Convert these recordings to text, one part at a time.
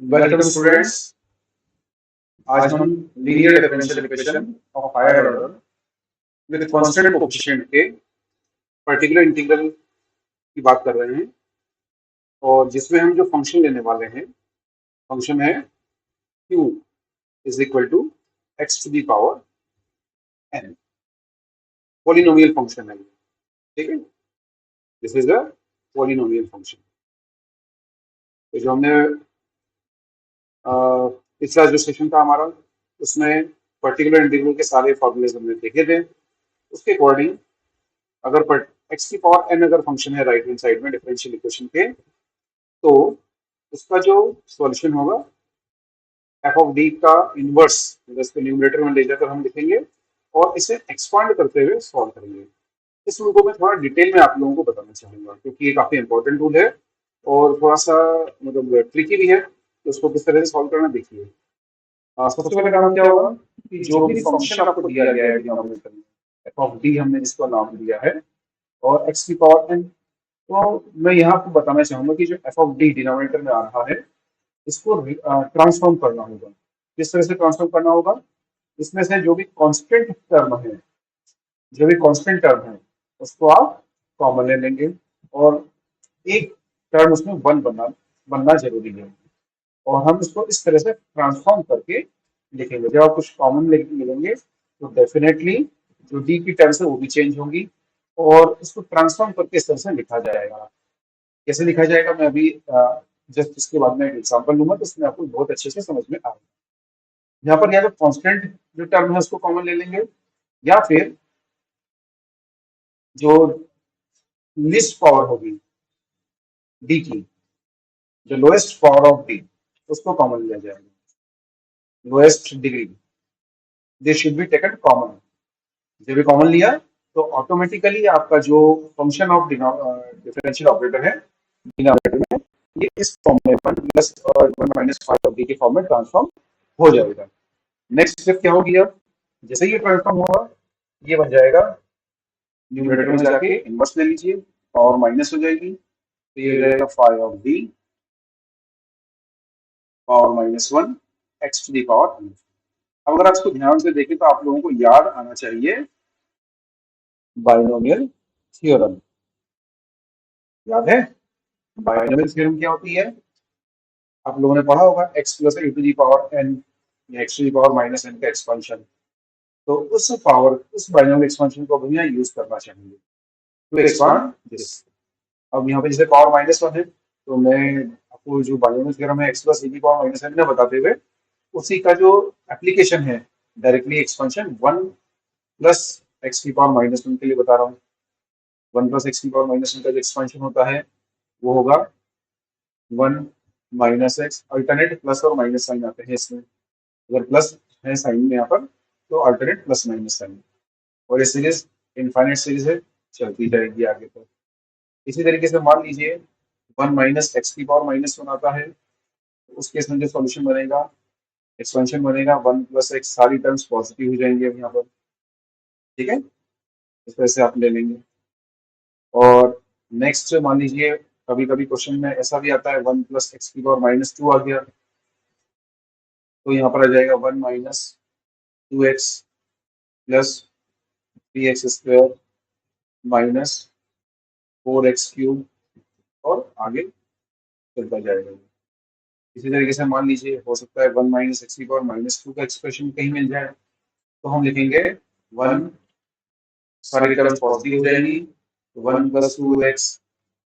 Welcome students. आज हम linear differential equation of higher order with constant coefficient के particular integral की बात कर रहे हैं और जिसमें हम जो फंक्शन लेने वाले हैं, फंक्शन है q is equal to x to the power n। Polynomial function है ये, ठीक है। This is a polynomial function. तो जो हमने पिछला जो सेशन था हमारा, उसमें पर्टिकुलर इंटीग्रल के सारे फॉर्मूले हमने देखे थे। उसके अकॉर्डिंग अगर एक्स की पावर n अगर फंक्शन है राइट हैंड साइड में डिफरेंशियल इक्वेशन के, तो उसका जो सॉल्यूशन होगा एफ ऑफ डी का इनवर्स, इसको न्यूमरेटर में ले जाकर हम लिखेंगे और इसे एक्सपांड करते हुए सॉल्व करेंगे। इस रूल को मैं थोड़ा डिटेल में आप लोगों को बताना चाहूंगा क्योंकि ये काफी इंपॉर्टेंट रूल है और थोड़ा सा मतलब ट्रिकी भी है। तो उसको किस तरह से सॉल्व करना देखिए। सबसे पहले काम क्या होगा कि जो भी फंक्शन आपको दिया गया है डिनोमिनेटर में, एफ ऑफ डी हमने जिसको नाम दिया है, और एक्स की पावर n, तो मैं यहाँ आपको बताना चाहूंगा कि जो एफ ऑफ डी डिनोमिनेटर में आ रहा है, इसको ट्रांसफॉर्म करना होगा। किस तरह से ट्रांसफॉर्म करना होगा? इसमें से जो भी कांस्टेंट टर्म है, जो भी कांस्टेंट टर्म है, उसको आप कॉमन ले लेंगे और एक टर्म उसमें वन बनना जरूरी है और हम इसको इस तरह से ट्रांसफॉर्म करके लिखेंगे। जब आप कुछ कॉमन मिलेंगे तो डेफिनेटली जो डी की टर्म्स है वो भी चेंज होंगी और इसको ट्रांसफॉर्म करके इस तरह से लिखा जाएगा। कैसे लिखा जाएगा मैं अभी जस्ट इसके बाद में एक एग्जांपल लूंगा तो इसमें आपको बहुत अच्छे से समझ में आएगा। यहाँ पर या तो कांस्टेंट जो टर्म है उसको कॉमन ले लेंगे या फिर जो लिस्ट पावर होगी डी की, जो लोएस्ट पावर ऑफ डी, उसको कॉमन लिया जाएगा। Lowest degree, this should be taken common. जब भी कॉमन लिया तो ऑटोमेटिकली आपका जो फंक्शन ऑफ डिफरेंशियल ऑपरेटर है डिनोमिनेटर में, ये इस फॉर्म में वन प्लस और one minus five of D के फॉर्म में ट्रांसफॉर्म हो जाएगा। नेक्स्ट स्टेप क्या होगी? अब जैसे ये ट्रांसफॉर्म होगा, ये बन जाएगा, न्यूमरेटर में जाके इनवर्स ले लीजिए और माइनस हो जाएगी, तो ये हो जाएगा फाइव ऑफ डी और minus one x to the power. अब अगर आप इसको ध्यान से देखें तो आप लोगों को याद आना चाहिए बाइनोमियल थ्योरम। याद है बाइनोमियल थ्योरम क्या होती है? आप लोगों ने पढ़ा होगा x plus a to the power n या x to the power minus n का एक्सपेंशन। तो उस बाइनोमियल एक्सपेंशन को हम यहाँ यूज करना चाहेंगे टू एक्सपांड दिस। अब यहाँ पे जैसे पावर माइनस वन है, तो मैं आपको जो बाइनोमियल थ्योरम है एक्स प्लस ए की पावर माइनस एन में बताते हुए उसी का जो एप्लीकेशन है directly expansion one plus x की पावर माइनस वन के लिए बता रहा हूँ। वन प्लस एक्स की पावर माइनस वन का जो एक्सपेंशन होता है वो होगा one minus x, alternate plus और माइनस साइन आते हैं इसमें। अगर प्लस है साइन में यहाँ पर तो अल्टरनेट प्लस माइनस साइन, और ये सीरीज इनफाइनाइट सीरीज है, चलती जाएगी आगे तक। इसी तरीके से मान लीजिए वन माइनस एक्स की पावर माइनस वन आता है, तो उस केस में जो सॉल्यूशन बनेगा, एक्सपेंशन बनेगा वन प्लस एक्स, सारी टर्म्स पॉजिटिव हो जाएंगे अब यहाँ पर, ठीक है। इस तरह से आप ले लेंगे। और नेक्स्ट मान लीजिए कभी कभी क्वेश्चन में ऐसा भी आता है वन प्लस एक्स की पावर माइनस टू आ गया, तो यहाँ पर आ जाएगा one minus two x plus three x square minus four x cube, और आगे चलता जाएगा। इसी तरीके से मान लीजिए हो सकता है वन माइनस एक्स की पावर माइनस टू का एक्सप्रेशन कहीं मिल जाए, तो हम लिखेंगे वन, सारी टर्म्स पॉजिटिव हो जाएंगी, one plus two x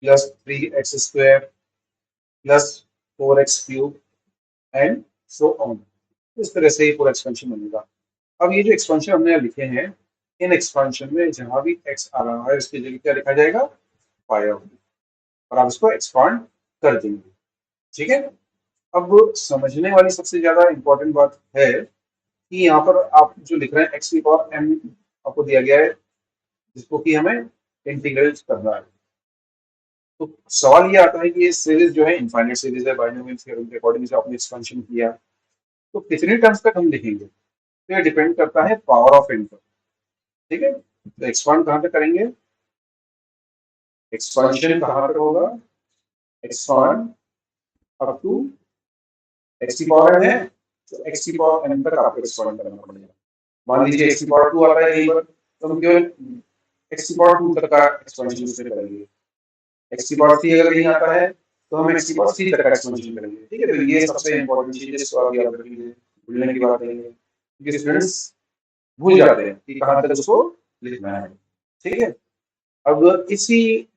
plus three x square plus four x cube and so on. इस तरह से ये पूरा एक्सपेंशन बनेगा। अब ये जो एक्सपेंशन हमने यहाँ लिखे हैं, इन एक्सपेंशन में जहां भी एक्स आ रहा है उसकी जगह क्या लिखा जाएगा? पाई ऑफ, और आप इसको एक्सपांड कर देंगे, ठीक है। अब समझने वाली सबसे ज्यादा इंपॉर्टेंट बात है कि यहाँ पर आप जो लिख रहे हैं एक्स की पावर एम आपको दिया गया है, जिसको कि हमें इंटीग्रेट करना है। तो सवाल ये आता है कि ये सीरीज जो है इनफाइनाइट सीरीज है, बाइनोमियल थ्योरम के अकॉर्डिंग से आपने एक्सपेंशन किया, तो कितने टर्म्स तक हम लिखेंगे? तो ये डिपेंड करता है पावर ऑफ एन पर, ठीक है। तो एक्सपांड कहाँ तक करेंगे? एक्सपांशन कहाँ तक होगा? एक्सपांड अप टू एक्स की पावर एन है तो एक्स की पावर एन तक आपको एक्सपांड करना पड़ेगा। मान लीजिए एक्स की पावर 2 आता है कहीं पर, तो हम केवल एक्स की पावर 2 तक का एक्सपेंशन उसमें करेंगे। एक्स की पावर 3 अगर कहीं आता है तो हम एक्स की पावर 3 तक का एक्सपेंशन करेंगे। ठीक है, तो ये सबसे इंपॉर्टेंट चीज है जिसको आप याद रखेंगे, भूलने की बात नहीं है, क्योंकि स्टूडेंट्स भूल जाते हैं कि कहाँ तक उसको लिखना है। ठीक है, अब इसी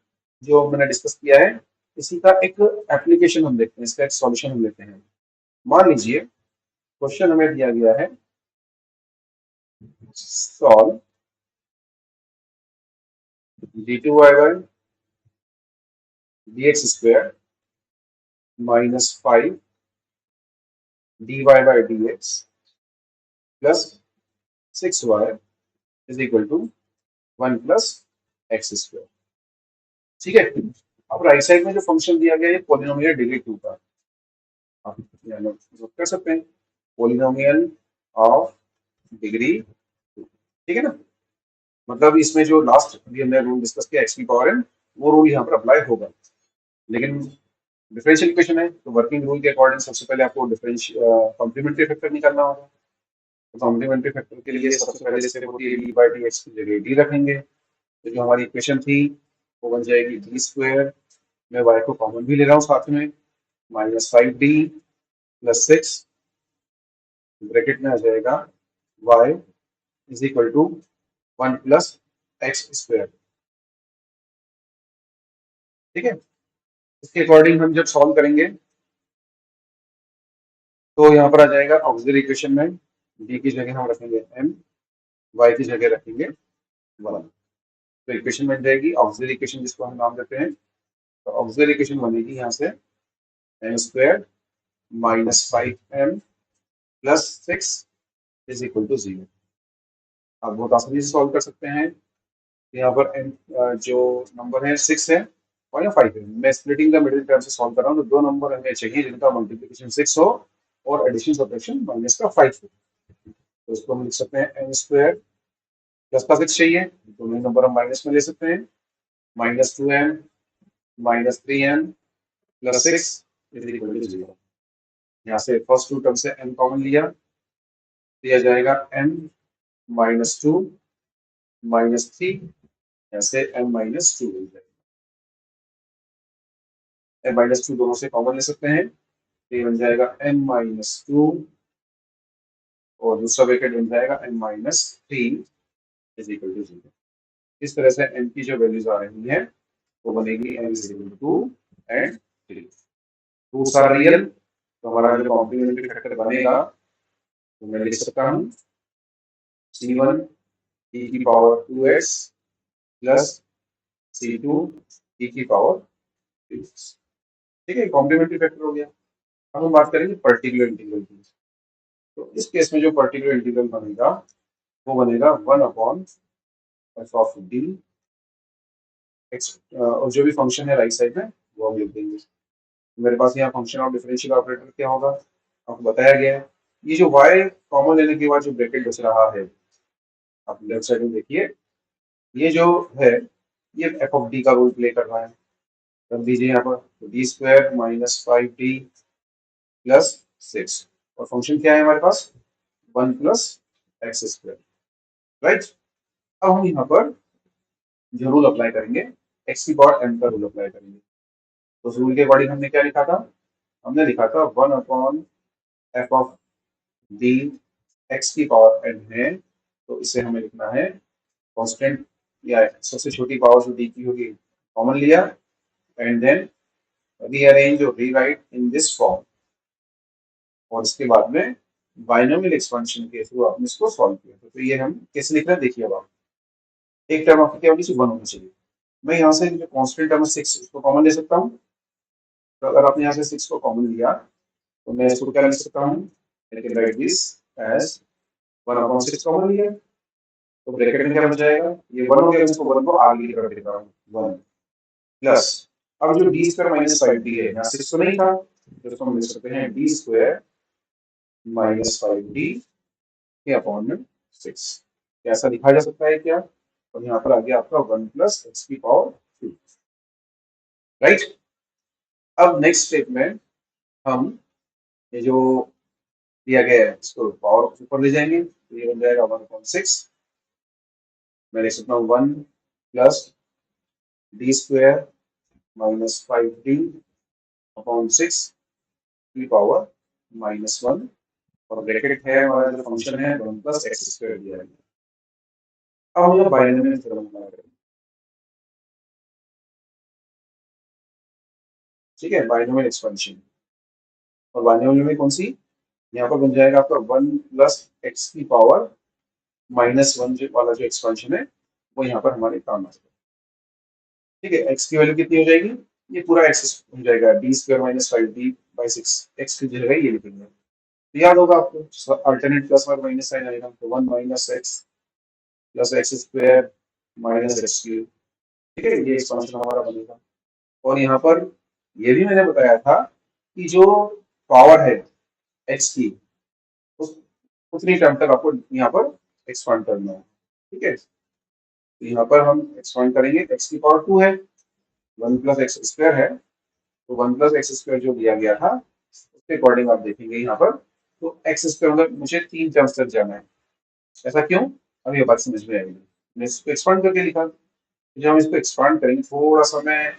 जो मैंने डिस्कस किया है इसी का एक एप्लीकेशन हम देखते हैं, इसका एक सॉल्यूशन हम लेते हैं। मान लीजिए क्वेश्चन हमें दिया गया है, solve d2y dx square minus 5 dy by dx plus 6y is equal to 1 plus x square. ठीक है, अब राइट साइड में जो फंक्शन दिया गया है पॉलिनोमियल डिग्री 2 का, आप नोट कर सकते हैं, पॉलिनोमियल ऑफ डिग्री 2। ठीक है ना, मतलब इसमें जो लास्ट अभी हमने रूल डिस्कस किया एक्स की पावर एन, वो रूल यहाँ पर अप्लाई होगा। लेकिन डिफरेंशियल इक्वेशन है तो वर्किंग रूल के अकॉर्डिंग सबसे पहले आपको कॉम्प्लीमेंट्री फैक्टर निकालना होगा। तो कॉम्प्लीमेंट्री फैक्टर के लिए सबसे पहले स्टेप होती है डी बाई डी एक्स की जगह डी रखेंगे, तो जो हमारी इक्वेशन थी वो बन जाएगी डी स्क्वायर, मैं वाई को कॉमन भी ले रहा हूँ साथ में, माइनस 5d प्लस 6 ब्रैकेट में आ जाएगा y is equal to 1 plus x square. ठीक है, इसके अकॉर्डिंग हम जब सॉल्व करेंगे तो यहाँ पर आ जाएगा ऑक्सिलरी इक्वेशन में d की जगह हम रखेंगे m, y की जगह रखेंगे 1, तो इक्वेशन बन जाएगी ऑक्सिलरी इक्वेशन जिसको हम नाम देते हैं। तो ऑक्सिलरी इक्वेशन बनेगी यहाँ से m square minus 5m plus 6 is equal to 0। आप बहुत आसानी से सॉल्व कर सकते हैं। यहाँ पर जो नंबर है 6 है और या 5 है, मैं स्प्लिटिंग द मिडिल टर्म से सॉल्व कर रहा हूँ, तो दो नंबर हमें चाहिए जिनका मल्टीप्लिकेशन 6 हो और एडिशन सब्ट्रैक्शन माइनस का 5 हो। तो इसको हम लिख सकते हैं एम स्क्वायर प्लस का 6 चाहिए, दोनों नंबर हम माइनस में ले सकते हैं, minus 2m minus 3m plus 6 is equal to 0। यहाँ से फर्स्ट टू टर्म से m कॉमन लिया, दिया जाएगा m माइनस 2 माइनस 3, यहाँ से m माइनस 2 मिल जाएगा, m माइनस 2 दोनों से कॉमन ले सकते हैं, तो ये बन जाएगा m माइनस 2 और दूसरा ब्रैकेट बन जाएगा m minus 3 is equal to 0। इस तरह से m की जो वैल्यूज आ रही हैं वो बनेगी m is equal to 2 and 3। Roots are real, तो हमारा जो कॉम्प्लीमेंट्री फैक्टर बनेगा तो मैं लिख सकता हूँ c1 e की power 2x plus c2 e की पावर 3x। ठीक है, कॉम्प्लीमेंट्री फैक्टर हो गया। अब हम बात करेंगे पर्टिकुलर इंटीग्रल की। तो इस केस में जो पर्टिकुलर इंटीग्रल बनेगा वो बनेगा 1 upon F of D x, और जो भी फंक्शन है राइट साइड में वो हम लिख देंगे। मेरे पास यहाँ फंक्शन ऑफ डिफरेंशियल ऑपरेटर क्या होगा आपको बताया गया है। ये जो y कॉमन लेने के बाद जो ब्रैकेट बच रहा है आप लेफ्ट साइड में देखिए, ये जो है ये एफ ऑफ डी का रोल प्ले कर रहा है। रख दीजिए यहाँ पर D square minus 5d plus 6, और फंक्शन क्या है हमारे पास 1 प्लस एक्स स्क्वायर। राइट, अब हम यहाँ पर जो रूल अप्लाई करेंगे एक्स की पावर m का रूल अप्लाई करेंगे। तो उस रूल के अकॉर्डिंग हमने क्या लिखा था, हमने लिखा था 1 upon F of D x की पावर n है, तो इसे हमें लिखना है कांस्टेंट या सबसे छोटी पावर जो डी की होगी कॉमन लिया, एंड देन रीअरेंज और रीराइट इन दिस फॉर्म, और इसके बाद में बाइनोमियल एक्सपेंशन के थ्रू आपने इसको सॉल्व किया। तो ये हम कैसे लिख रहे हैं देखिए, अब आप एक टर्म आपकी क्या होनी चाहिए 1 होनी चाहिए। मैं यहाँ से जो कांस्टेंट टर्म है 6 उसको कॉमन ले सकता हूँ, तो अगर आपने यहाँ से 6 को कॉमन लिया तो मैं इसको क्या लिख सकता हूँ, I can write this as 1 upon 6 common लिया, तो ब्रैकेट में क्या बन जाएगा, ये 1 हो गया, मैं इसको 1 को आगे लेकर देता हूँ 1 प्लस, अब जो डी स्क्वायर माइनस 5d है यहाँ 6 तो नहीं था, तो इसको हम लिख सकते हैं डी स्क्वायर माइनस 5d के अपॉन में 6। ऐसा लिखा जा सकता है क्या, और यहाँ पर आ गया आपका 1 प्लस एक्स की पावर 2। राइट, अब नेक्स्ट स्टेप में हम ये जो दिया गया है इसको पावर ऊपर ले जाएंगे तो ये बन जाएगा 1/6। मैं लिख सकता हूँ 1 + d² - 5d/6 की पावर -1 और ब्रैकेट है हमारा जो फंक्शन है 1 + x² दिया है। अब हम लोग बाइनोमियल थ्योरम अप्लाई करेंगे। ठीक है, बाइनोमियल एक्सपेंशन। और बाइनोमियल में कौन सी, यहाँ पर बन जाएगा आपका 1 + x की पावर -1 वाला जो एक्सपेंशन है वो यहाँ पर हमारे काम आ जाएगा। ठीक है, x की वैल्यू कितनी हो जाएगी, ये पूरा x हो जाएगा d² - 5d/6। x की जगह ये लिखेंगे तो याद होगा आपको, अल्टरनेट प्लस और माइनस साइन आएगा तो 1 - x + x² - x³। ठीक है, ये एक्सपेंशन हमारा बनेगा। और यहाँ पर ये भी मैंने बताया था कि जो पावर है x की उस उतनी टर्म तक आपको यहाँ पर एक्सपांड करना है। ठीक है, तो यहाँ पर हम एक्सपांड करेंगे, x की पावर 2 है, 1 + x² है, तो 1 + x² जो दिया गया था उसके अकॉर्डिंग आप देखेंगे यहाँ पर, तो x² मतलब मुझे 3 टर्म्स तक जाना है। ऐसा क्यों, अब ये बात समझ में आएगी। मैं इसको एक्सपांड करके लिखा, जब हम इसको एक्सपांड करेंगे थोड़ा सा मैं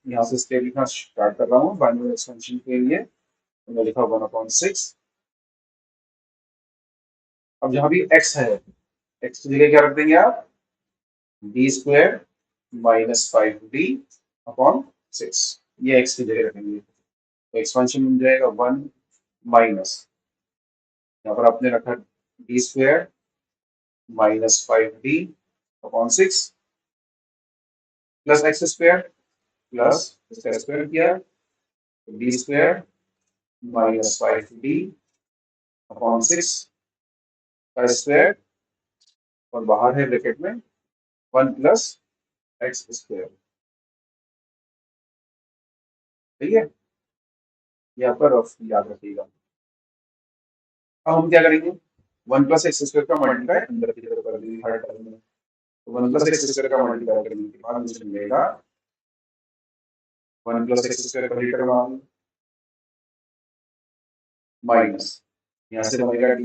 यहाँ से स्टेप लिखना स्टार्ट कर रहा हूँ बाइनोमियल एक्सपेंशन के लिए। तो मैं लिखा 1/6। अब जहाँ भी x है, x की जगह क्या रख देंगे आप, d² - 5d/6, ये x की जगह रखेंगे तो एक्सपेंशन बन जाएगा 1 माइनस, यहाँ पर आपने रखा d² - 5d/6 plus x² plus इसका स्क्वायर किया d² - 5d/6 का स्क्वायर और बाहर है ब्रैकेट में 1 + x²। ठीक है, यहाँ पर रफ याद रखिएगा। अब हम क्या करेंगे, 1 + x² का मल्टीप्लाई अंदर की तरफ कर देंगे हर टर्म में, तो 1 + x² का मल्टीप्लाई करने के बाद मुझे मिलेगा 1 + x² पहली टर्म आ गई माइनस, यहाँ से बनेगा d² -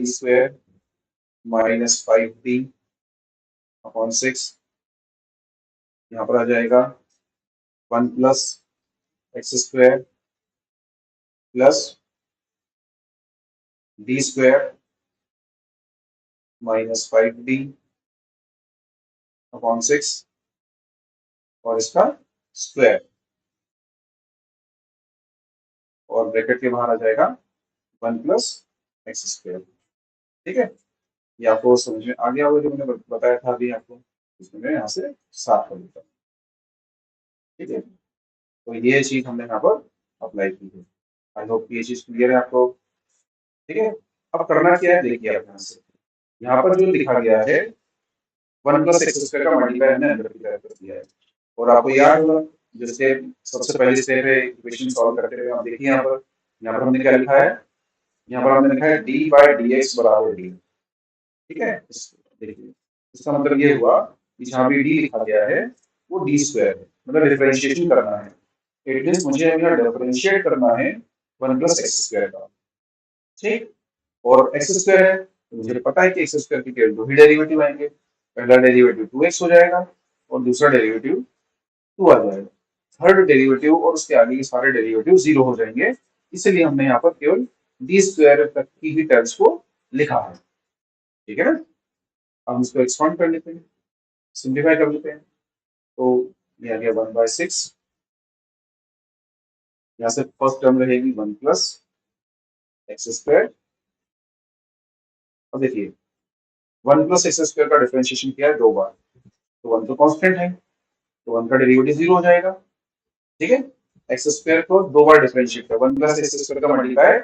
5d/6, यहाँ पर आ जाएगा 1 + x² प्लस d² - 5d/6 और इसका स्क्वायर और ब्रैकेट के बाहर आ जाएगा 1 + x²। ठीक है, ये आपको समझ में आ गया होगा जो मैंने बताया था अभी आपको, इसमें मैं यहाँ से साफ कर देता हूँ। ठीक है, तो ये चीज हमने यहाँ पर अप्लाई की है। आई होप ये चीज क्लियर है आपको। ठीक है, अब करना क्या है देखिए आप यहाँ से, यहाँ पर जो लिखा गया है 1 + x² का मल्टीप्लाई हमने अंदर की तरफ कर दिया है। और आपको याद होगा जो स्टेप सबसे पहले स्टेप है इक्वेशन सॉल्व करते हुए, आप देखिए यहाँ पर हमने क्या लिखा है, यहाँ पर हमने लिखा है d/dx = d। ठीक है, देखिए इसका मतलब ये हुआ कि जहाँ भी d लिखा गया है वो d² है, मतलब डिफरेंशिएशन करना है। इट मींस मुझे अब यहाँ डिफरेंशिएट करना है 1 + x² का। ठीक, और x² है तो मुझे पता है कि x² के केवल दो ही डेरिवेटिव आएंगे, पहला डेरिवेटिव 2x हो जाएगा और दूसरा डेरिवेटिव 2 आ जाएगा। थर्ड डेरिवेटिव और उसके आगे के सारे डेरिवेटिव 0 हो जाएंगे, इसलिए हमने यहाँ पर केवल d² तक की ही टर्म्स को लिखा है। ठीक है ना, हम इसको एक्सपांड कर लेते हैं, सिंप्लीफाई कर लेते हैं, तो ये आ गया 1/6। यहाँ से फर्स्ट टर्म रहेगी 1 + x²। अब देखिए 1 + x² का डिफरेंशिएशन किया है 2 बार, तो 1 तो कांस्टेंट है तो 1 का डेरिवेटिव 0 हो जाएगा। ठीक है, x² को 2 बार डिफरेंशिएट कर 1 + x² का मल्टीप्लाई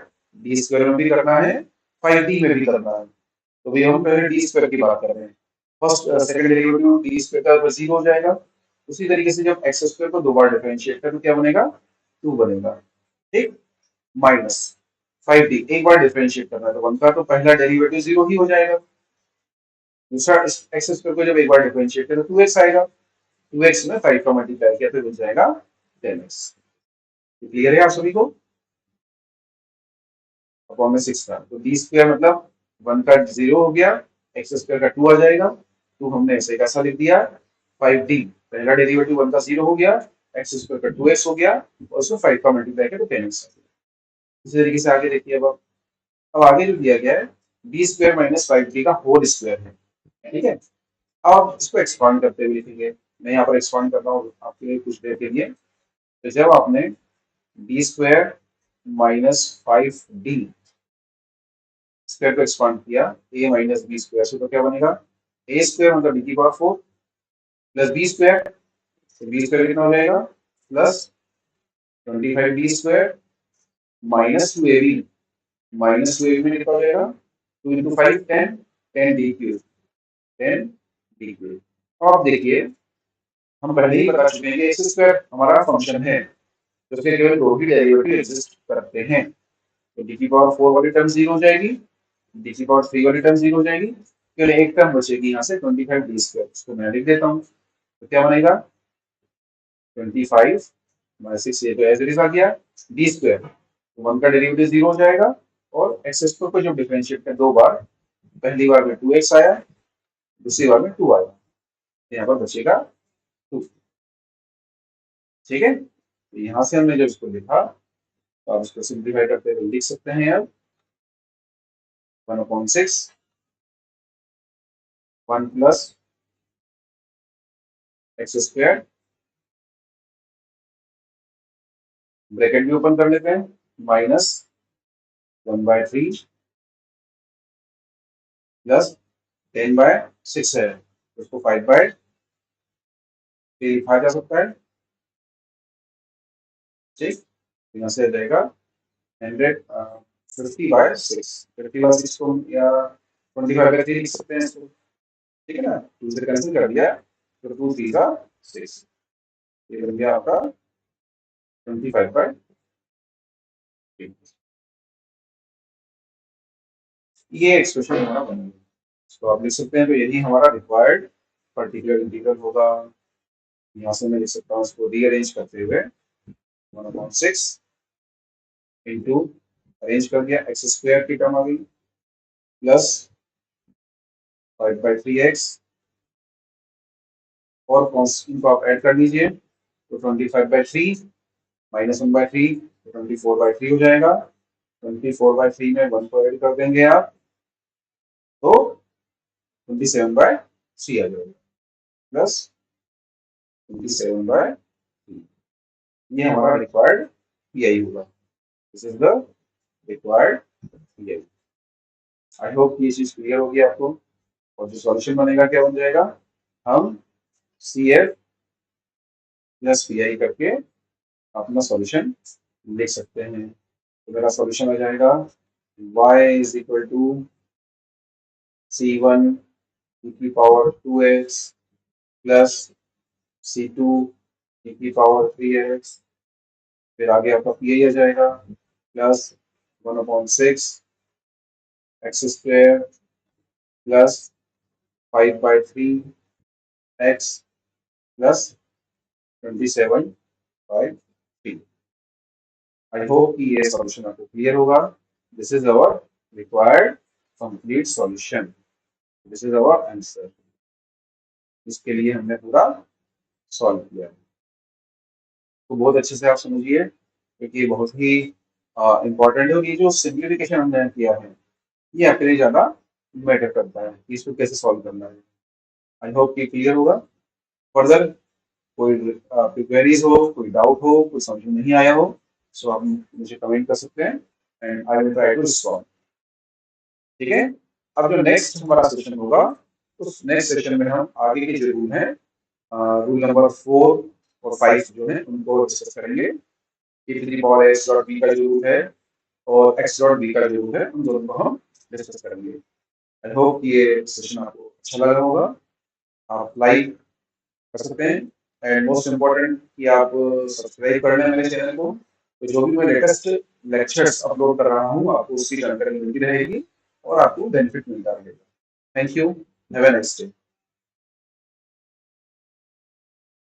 d² में भी करना है 5d में भी करना है, तो भैया हम पहले d² की बात कर रहे हैं। फर्स्ट सेकंड डेरिवेटिव d² का 0 हो जाएगा, उसी तरीके से जब x² को 2 बार डिफरेंशिएट करें तो क्या बनेगा, 2 बनेगा। ठीक, माइनस 5d एक बार डिफरेंशिएट करना है तो 1 का तो पहला डेरिवेटिव 0 ही हो जाएगा, दूसरा x² को जब एक बार डिफरेंशिएट करें तो 2x आएगा, 2x में 5 का मल्टीप्लाई किया तो बन जाएगा 10x। क्लियर है आप सभी को। अपॉन में 6 था, तो डी स्क्वायर मतलब 1 का 0 हो गया, एक्स स्क्वायर का 2 आ जाएगा, तो हमने ऐसे कैसा लिख दिया 5d, पहला डेरिवेटिव 1 का 0 हो गया, एक्स स्क्वायर का 2x हो गया, और उसमें 5 का मल्टीप्लाई किया तो 10x। इसी तरीके से आगे देखिए, अब आगे जो दिया गया है डी स्क्वायर माइनस 5d का होल स्क्वायर है, ठीक है। अब इसको एक्सपांड करते हुए लिखेंगे, मैं यहाँ पर एक्सपांड कर रहा हूँ आपके लिए कुछ देर के लिए। तो जब आपने D square minus 5d square को एक्सपांड किया a माइनस बी स्क्वायर से, तो क्या बनेगा a स्क्वायर मतलब b की पावर 4 प्लस b स्क्वायर, तो b स्क्वायर कितना हो जाएगा plus 25d square minus 2ab, minus 2ab में कितना हो जाएगा 2 into 5 10, 10d cube, 10d cube. तो आप देखिए हम पहले ही बता चुके हैं कि एक्स स्क्वायर हमारा फंक्शन है, तो उसके केवल दो ही डेरिवेटिव एग्जिस्ट करते हैं, तो डी की पावर 4 वाली टर्म 0 हो जाएगी, डी की पावर 3 वाली टर्म 0 हो जाएगी, केवल एक टर्म बचेगी यहाँ से 25d स्क्वायर, उसको मैं लिख देता हूँ, तो क्या बनेगा 25 माइनस 6, ये तो एज इट इज आ गया, डी स्क्वायर, तो 1 का डेरिवेटिव 0 हो जाएगा, और एक्स स्क्वायर को जब डिफरेंशिएट कर दो बार, पहली बार में 2x आया, दूसरी बार में 2 आया, यहाँ पर बचेगा 2, ठीक है। तो यहाँ से हमने जब इसको लिखा, तो आप इसको सिंप्लीफाई करते हुए लिख सकते हैं अब 1/6 1 प्लस एक्स स्क्वायर, ब्रैकेट भी ओपन कर लेते हैं, माइनस 1/3 प्लस 10/6 है, उसको 5/3 लिखा जा सकता है, ठीक। यहाँ से आ जाएगा 150/6, 50/6 को या 25/3 लिख सकते हैं इसको, ठीक है ना, 2 से कैंसिल कर दिया, तो 2 3 जा 6, ये बन गया आपका 25/3। ये एक्सप्रेशन हमारा बन गया, तो आप लिख सकते हैं, तो यही हमारा रिक्वायर्ड पर्टिकुलर इंटीग्रल होगा। यहाँ से मैं लिख सकता हूँ इसको रीअरेंज करते हुए 1/6 इंटू, अरेंज कर दिया, एक्स स्क्वायर की टर्म आ गई प्लस 5/3x, और कॉन्स्टेंट को आप ऐड कर लीजिए, तो 25/3 माइनस 1/3, तो 24/3 हो जाएगा, 24/3 में 1 को ऐड कर देंगे आप, तो 27/3 आ जाएगा, प्लस 27/3, ये हमारा रिक्वायर्ड पीआई होगा, this is the required pi. I hope ये चीज क्लियर होगी आपको, और जो सॉल्यूशन बनेगा क्या बन जाएगा, हम सी एफ प्लस पीआई करके अपना सॉल्यूशन लिख सकते हैं। तो मेरा सॉल्यूशन हो जाएगा y is equal to c1 e की power 2x plus c2 e की पावर 3x, फिर आगे आपका पी आ जाएगा plus 1/6 x square plus 5/3 x plus 27/3। I hope कि ये सॉल्यूशन आपको क्लियर होगा। This is our required complete solution, this is our answer, इसके लिए हमने पूरा सॉल्व किया। तो बहुत अच्छे से आप समझिए, क्योंकि ये बहुत ही इंपॉर्टेंट है, और ये जो सिंप्लीफिकेशन हमने किया है ये आपके लिए ज्यादा मैटर करता है कि इसको कैसे सॉल्व करना है। आई होप ये क्लियर होगा। फर्दर कोई आपकी क्वेरीज हो, कोई डाउट हो, कोई समझ में नहीं आया हो, सो आप मुझे कमेंट कर सकते हैं, and I will try to respond, ठीक है। अब जो नेक्स्ट हमारा सेशन होगा, उस नेक्स्ट सेशन में हम आगे के जो रूल हैं, रूल नंबर 4 और 5 जो है उनको डिस्कस करेंगे, e to the power x dot b का जो रूल है और x डॉट b का जो रूल है, उन दोनों को हम डिस्कस करेंगे। आई होप ये सेशन आपको अच्छा लगा होगा, आप लाइक कर सकते हैं, एंड मोस्ट इम्पोर्टेंट कि आप सब्सक्राइब कर लें मेरे चैनल को, तो जो भी मैं लेटेस्ट लेक्चर्स अपलोड कर रहा हूँ आपको उसकी जानकारी मिलती रहेगी और आपको बेनिफिट मिलता रहेगा। Thank you, have a nice day.